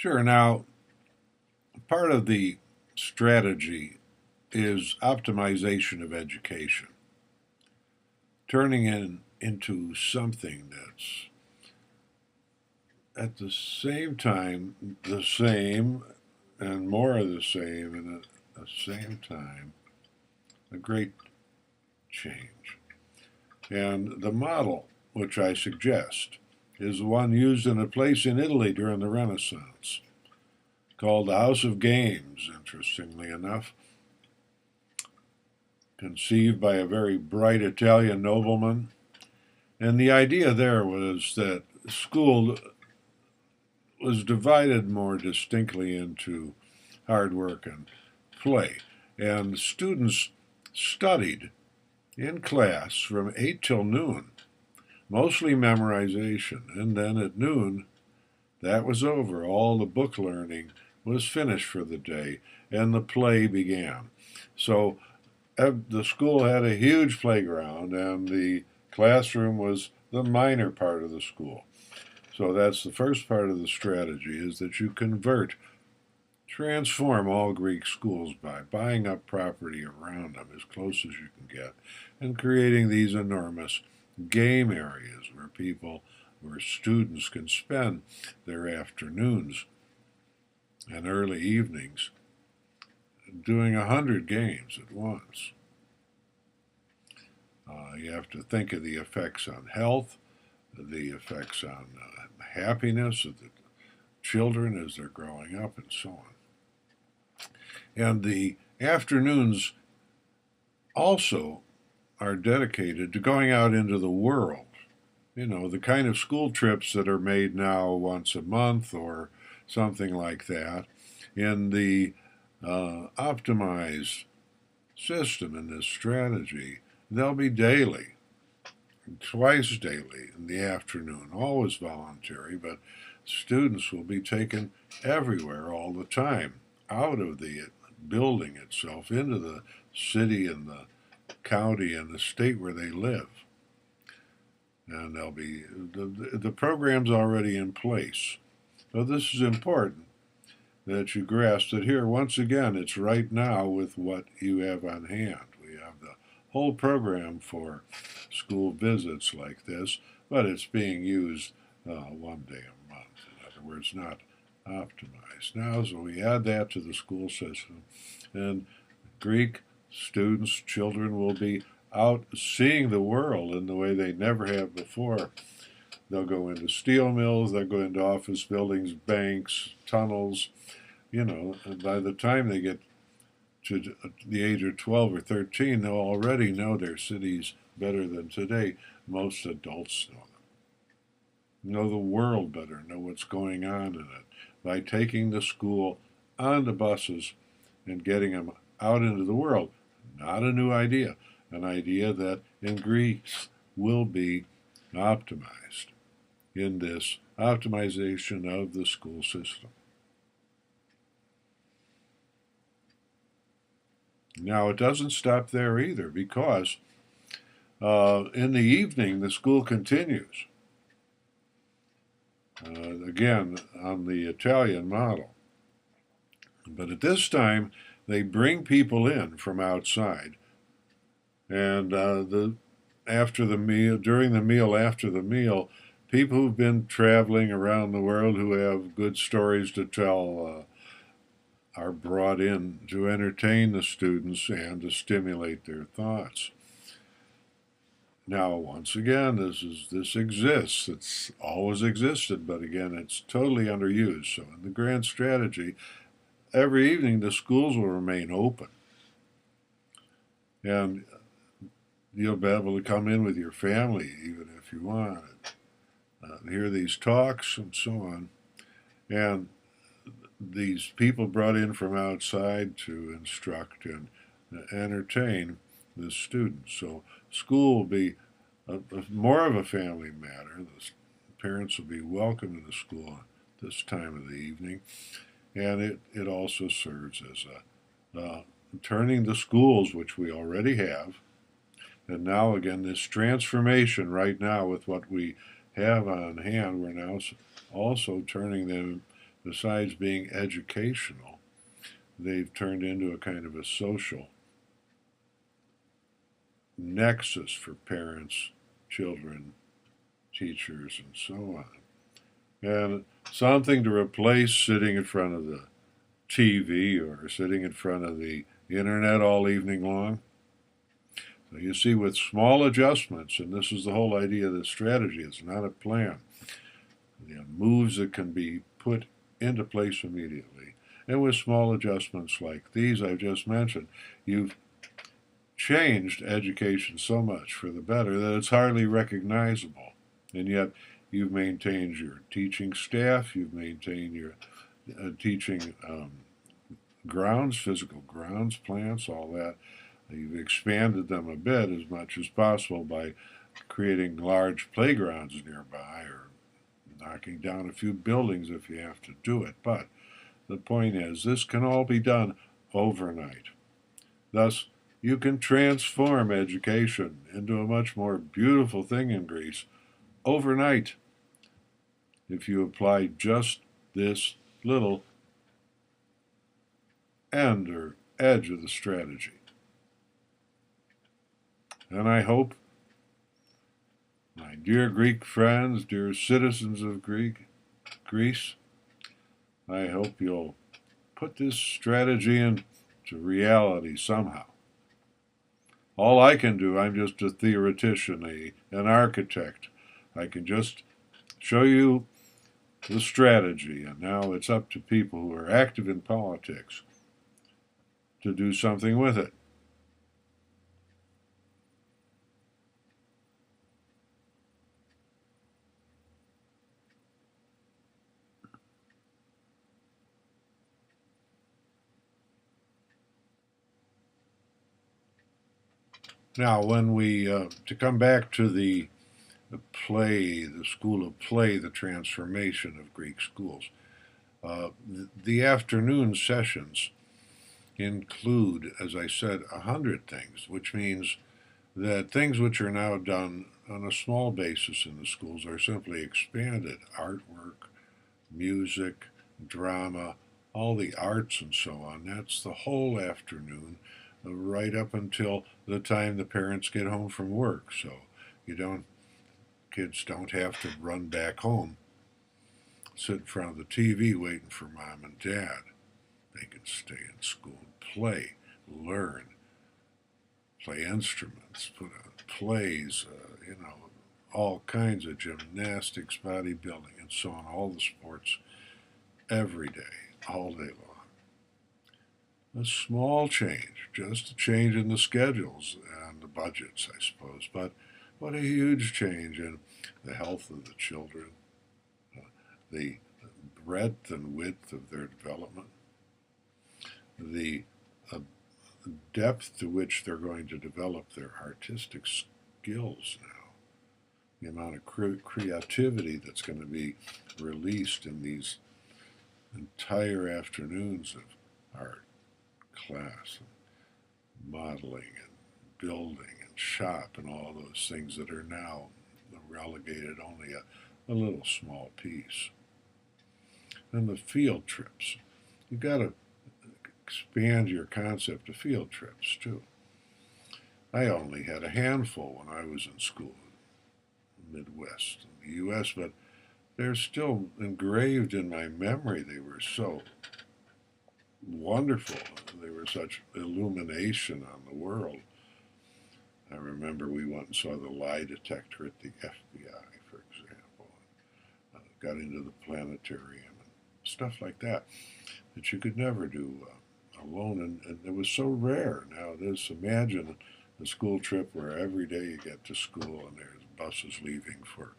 Sure. Now, part of the strategy is optimization of education, turning it into something that's at the same time the same and more of the same, and at the same time a great change. And the model which I suggest is one used in a place in Italy during the Renaissance called the House of Games, interestingly enough, conceived by a very bright Italian nobleman. And the idea there was that school was divided more distinctly into hard work and play. And students studied in class from 8 till noon, mostly memorization. And then at noon, that was over. All the book learning was finished for the day, and the play began. So the school had a huge playground, and the classroom was the minor part of the school. So that's the first part of the strategy, is that you transform all Greek schools by buying up property around them as close as you can get and creating these enormous game areas where students can spend their afternoons and early evenings doing 100 games at once. You have to think of the effects on health, the effects on happiness of the children as they're growing up, and so on. And the afternoons also are dedicated to going out into the world. You know, the kind of school trips that are made now once a month or something like that. In the optimized system, in this strategy, they'll be daily, twice daily in the afternoon, always voluntary, but students will be taken everywhere all the time, out of the building itself, into the city and the county and the state where they live. And they'll be the program's already in place. So this is important that you grasp that here, once again, it's right now with what you have on hand. We have the whole program for school visits like this, but it's being used one day a month. In other words, not optimized. Now, so we add that to the school system, and Greek students, children will be out seeing the world in the way they never have before. They'll go into steel mills, they'll go into office buildings, banks, tunnels, and by the time they get to the age of 12 or 13, they'll already know their cities better than today. Most adults know the world better, know what's going on in it, by taking the school on the buses and getting them out into the world. Not a new idea, an idea that in Greece will be optimized in this optimization of the school system. Now, it doesn't stop there either, because in the evening the school continues, again on the Italian model. But at this time, they bring people in from outside, and after the meal, during the meal, after the meal, people who've been traveling around the world who have good stories to tell are brought in to entertain the students and to stimulate their thoughts. Now, once again, this exists. It's always existed, but again, it's totally underused. So, in the grand strategy, every evening the schools will remain open, and you'll be able to come in with your family, even if you want, hear these talks and so on. And these people brought in from outside to instruct and entertain the students. So school will be more of a family matter. The parents will be welcome to the school at this time of the evening, and it also serves as turning the schools, which we already have, and now again this transformation right now with what we have on hand, we're now also turning them besides being educational, they've turned into a kind of a social nexus for parents, children, teachers, and so on. And something to replace sitting in front of the TV or sitting in front of the internet all evening long. So you see, with small adjustments, and this is the whole idea of the strategy, it's not a plan. Moves that can be put into place immediately. And with small adjustments like these I've just mentioned, you've changed education so much for the better that it's hardly recognizable. And yet you've maintained your teaching staff, you've maintained your teaching grounds, physical grounds, plants, all that. You've expanded them a bit as much as possible by creating large playgrounds nearby or knocking down a few buildings if you have to do it. But the point is, this can all be done overnight. Thus, you can transform education into a much more beautiful thing in Greece overnight if you apply just this little end or edge of the strategy. And I hope, my dear Greek friends, dear citizens of Greece, I hope you'll put this strategy into reality somehow. All I can do, I'm just a theoretician, an architect. I can just show you the strategy, and now it's up to people who are active in politics to do something with it. Now, when to come back to the play, the school of play, the transformation of Greek schools, the afternoon sessions include, as I said, 100 things, which means that things which are now done on a small basis in the schools are simply expanded. Artwork, music, drama, all the arts and so on. That's the whole afternoon, right up until the time the parents get home from work. So you don't, kids don't have to run back home, sit in front of the TV waiting for mom and dad. They can stay in school and play, learn, play instruments, put on plays, all kinds of gymnastics, bodybuilding, and so on, all the sports every day, all day long. A small change, just a change in the schedules and the budgets, I suppose, but what a huge change in the health of the children, the breadth and width of their development, the depth to which they're going to develop their artistic skills now, the amount of creativity that's going to be released in these entire afternoons of art class and modeling and building and shop and all those things that are now relegated only a little small piece. And the field trips. You've got to expand your concept of field trips too. I only had a handful when I was in school in the Midwest in the U.S., but they're still engraved in my memory. They were so wonderful. They were such illumination on the world. I remember we went and saw the lie detector at the FBI, for example, and got into the planetarium and stuff like that that you could never do alone, and it was so rare. Now, this imagine a school trip where every day you get to school and there's buses leaving for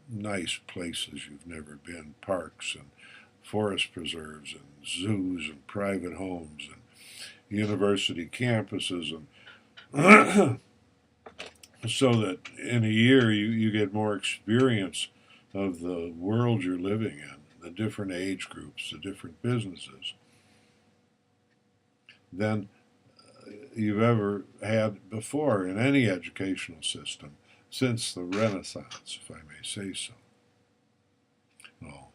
nice places you've never been, parks and forest preserves and zoos and private homes and university campuses, and so that in a year you get more experience of the world you're living in, the different age groups, the different businesses, than you've ever had before in any educational system since the Renaissance, if I may say so. Oh,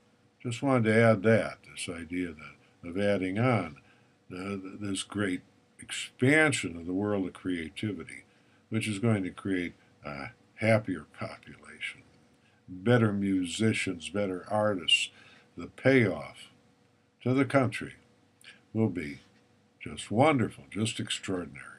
Just wanted to add that, this idea that, of adding on this great expansion of the world of creativity, which is going to create a happier population, better musicians, better artists. The payoff to the country will be just wonderful, just extraordinary.